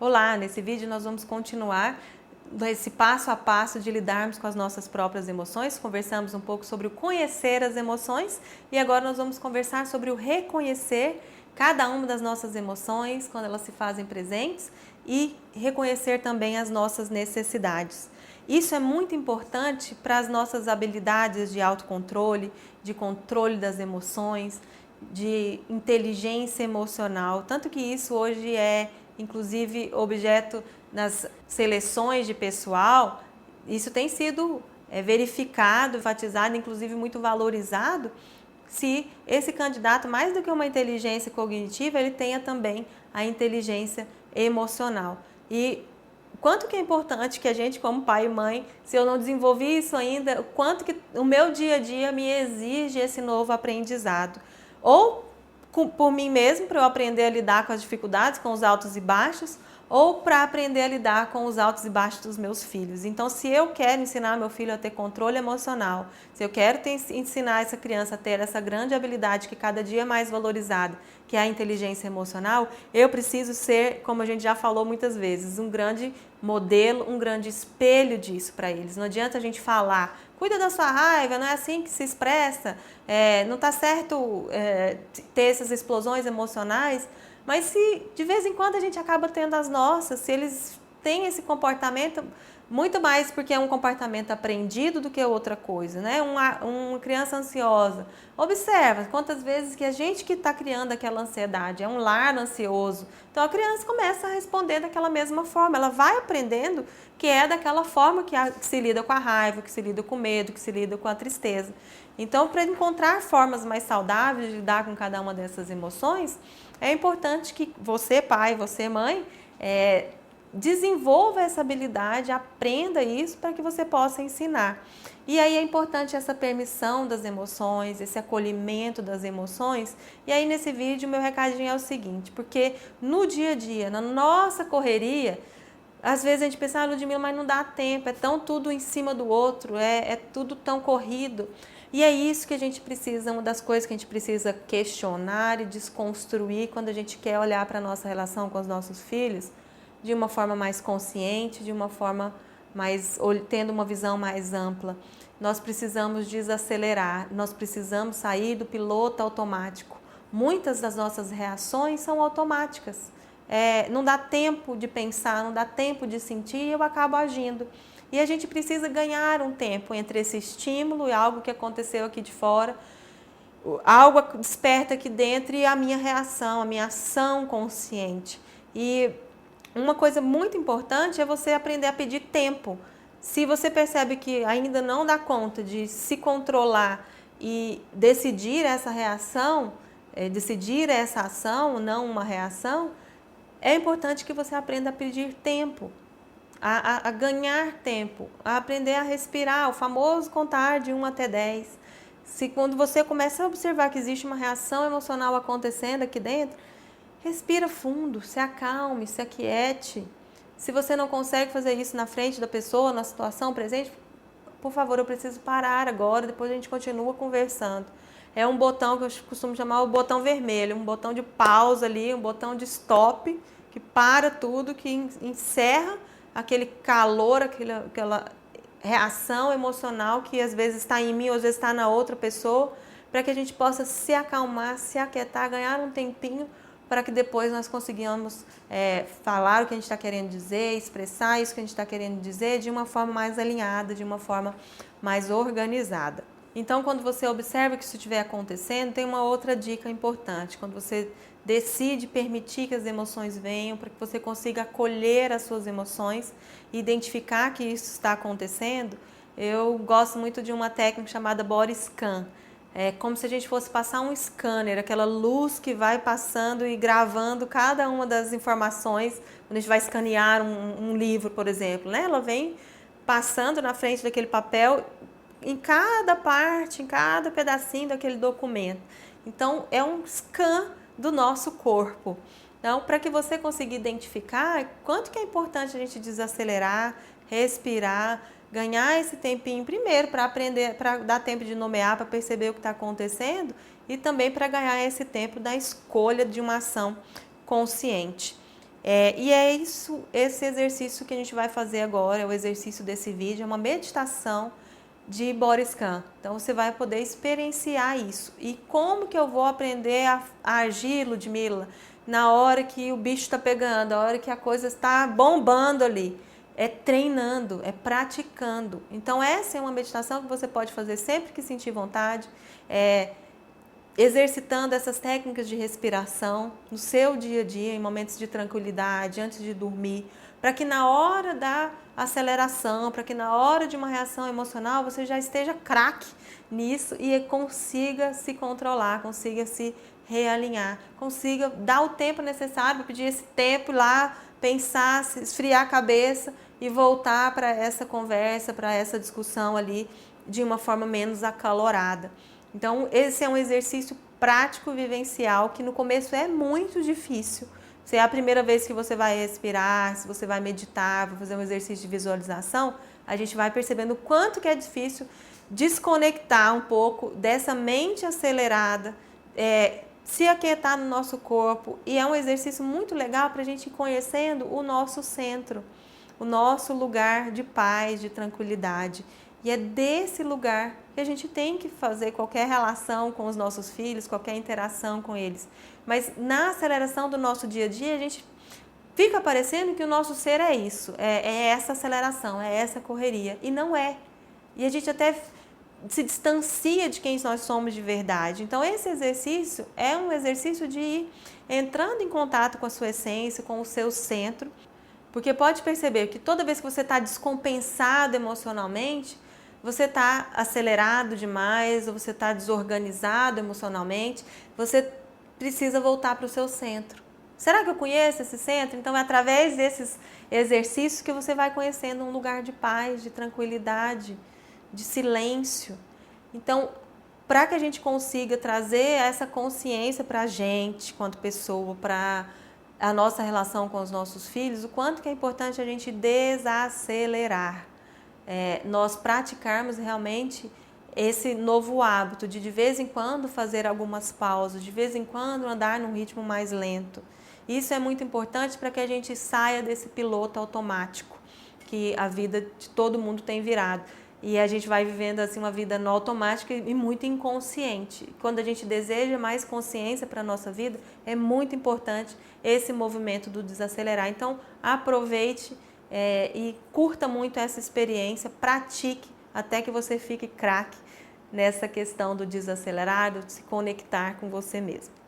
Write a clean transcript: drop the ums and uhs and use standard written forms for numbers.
Olá, nesse vídeo nós vamos continuar esse passo a passo de lidarmos com as nossas próprias emoções. Conversamos um pouco sobre o conhecer as emoções e agora nós vamos conversar sobre o reconhecer cada uma das nossas emoções quando elas se fazem presentes e reconhecer também as nossas necessidades. Isso é muito importante para as nossas habilidades de autocontrole, de controle das emoções, de inteligência emocional, tanto que isso hoje é inclusive objeto nas seleções de pessoal. Isso tem sido verificado, enfatizado, inclusive muito valorizado, se esse candidato, mais do que uma inteligência cognitiva, ele tenha também a inteligência emocional. E quanto que é importante que a gente, como pai e mãe, se eu não desenvolvi isso ainda, o quanto que o meu dia a dia me exige esse novo aprendizado. Ou por mim mesmo, para eu aprender a lidar com as dificuldades, com os altos e baixos, ou para aprender a lidar com os altos e baixos dos meus filhos. Então, se eu quero ensinar meu filho a ter controle emocional, se eu quero ensinar essa criança a ter essa grande habilidade que cada dia é mais valorizada, que é a inteligência emocional, eu preciso ser, como a gente já falou muitas vezes, um grande modelo, um grande espelho disso para eles. Não adianta a gente falar, cuida da sua raiva, não é assim que se expressa, não está certo ter essas explosões emocionais, mas se de vez em quando a gente acaba tendo as nossas, se eles têm esse comportamento, muito mais porque é um comportamento aprendido do que outra coisa, né? Uma criança ansiosa, observa quantas vezes que a gente que está criando aquela ansiedade, é um lar ansioso, então a criança começa a responder daquela mesma forma, ela vai aprendendo que é daquela forma que se lida com a raiva, que se lida com o medo, que se lida com a tristeza. Então, para encontrar formas mais saudáveis de lidar com cada uma dessas emoções, é importante que você, pai, você, mãe, desenvolva essa habilidade, aprenda isso para que você possa ensinar. E aí é importante essa permissão das emoções, esse acolhimento das emoções. E aí nesse vídeo meu recadinho é o seguinte, porque no dia a dia, na nossa correria, às vezes a gente pensa, Ludmila, mas não dá tempo, é tão tudo em cima do outro, é tudo tão corrido. E é isso que a gente precisa, uma das coisas que a gente precisa questionar e desconstruir quando a gente quer olhar para a nossa relação com os nossos filhos de uma forma mais consciente, de uma forma mais, tendo uma visão mais ampla. Nós precisamos desacelerar, nós precisamos sair do piloto automático. Muitas das nossas reações são automáticas. Não dá tempo de pensar, não dá tempo de sentir e eu acabo agindo. E a gente precisa ganhar um tempo entre esse estímulo e algo que aconteceu aqui de fora, algo desperta aqui dentro e a minha reação, a minha ação consciente. E uma coisa muito importante é você aprender a pedir tempo. Se você percebe que ainda não dá conta de se controlar e decidir essa reação, decidir essa ação, não uma reação, é importante que você aprenda a pedir tempo, a ganhar tempo, a aprender a respirar, o famoso contar de 1 até 10. Se quando você começa a observar que existe uma reação emocional acontecendo aqui dentro, respira fundo, se acalme, se aquiete. Se você não consegue fazer isso na frente da pessoa, na situação presente, por favor, eu preciso parar agora, depois a gente continua conversando. É um botão que eu costumo chamar o botão vermelho, um botão de pausa ali, um botão de stop, que para tudo, que encerra aquele calor, aquela reação emocional que às vezes está em mim, ou às vezes está na outra pessoa, para que a gente possa se acalmar, se aquietar, ganhar um tempinho, para que depois nós consigamos falar o que a gente está querendo dizer, expressar isso que a gente está querendo dizer de uma forma mais alinhada, de uma forma mais organizada. Então, quando você observa que isso estiver acontecendo, tem uma outra dica importante. Quando você decide permitir que as emoções venham, para que você consiga acolher as suas emoções e identificar que isso está acontecendo, eu gosto muito de uma técnica chamada body scan. É como se a gente fosse passar um scanner, aquela luz que vai passando e gravando cada uma das informações. Quando a gente vai escanear um livro, por exemplo, né? Ela vem passando na frente daquele papel em cada parte, em cada pedacinho daquele documento. Então, é um scan do nosso corpo. Então, para que você consiga identificar quanto que é importante a gente desacelerar, respirar, ganhar esse tempinho primeiro para aprender, para dar tempo de nomear, para perceber o que está acontecendo e também para ganhar esse tempo da escolha de uma ação consciente. E é isso, esse exercício que a gente vai fazer agora, o exercício desse vídeo, é uma meditação de body scan. Então você vai poder experienciar isso. E como que eu vou aprender a agir, Ludmila, na hora que o bicho está pegando, na hora que a coisa está bombando ali? É treinando, é praticando. Então essa é uma meditação que você pode fazer sempre que sentir vontade, exercitando essas técnicas de respiração no seu dia a dia, em momentos de tranquilidade, antes de dormir, para que na hora da aceleração, para que na hora de uma reação emocional você já esteja craque nisso e consiga se controlar, consiga se realinhar, consiga dar o tempo necessário para pedir esse tempo lá, pensar, esfriar a cabeça e voltar para essa conversa, para essa discussão ali de uma forma menos acalorada. Então, esse é um exercício prático, vivencial, que no começo é muito difícil. Se é a primeira vez que você vai respirar, se você vai meditar, vai fazer um exercício de visualização, a gente vai percebendo o quanto que é difícil desconectar um pouco dessa mente acelerada, se aquietar no nosso corpo. E é um exercício muito legal para a gente ir conhecendo o nosso centro, o nosso lugar de paz, de tranquilidade. E é desse lugar que a gente tem que fazer qualquer relação com os nossos filhos, qualquer interação com eles. Mas na aceleração do nosso dia a dia, a gente fica parecendo que o nosso ser é isso, é essa aceleração, é essa correria. E não é. E a gente até se distancia de quem nós somos de verdade. Então, esse exercício é um exercício de ir entrando em contato com a sua essência, com o seu centro, porque pode perceber que toda vez que você está descompensado emocionalmente, você está acelerado demais, ou você está desorganizado emocionalmente, você precisa voltar para o seu centro. Será que eu conheço esse centro? Então é através desses exercícios que você vai conhecendo um lugar de paz, de tranquilidade, de silêncio. Então, para que a gente consiga trazer essa consciência para a gente, quanto pessoa, para a nossa relação com os nossos filhos, o quanto que é importante a gente desacelerar. Nós praticarmos realmente esse novo hábito de vez em quando fazer algumas pausas, de vez em quando andar num ritmo mais lento. Isso é muito importante para que a gente saia desse piloto automático que a vida de todo mundo tem virado. E a gente vai vivendo assim uma vida no automático e muito inconsciente. Quando a gente deseja mais consciência para a nossa vida, é muito importante esse movimento do desacelerar. Então, aproveite e curta muito essa experiência, pratique até que você fique craque nessa questão do desacelerar, de se conectar com você mesmo.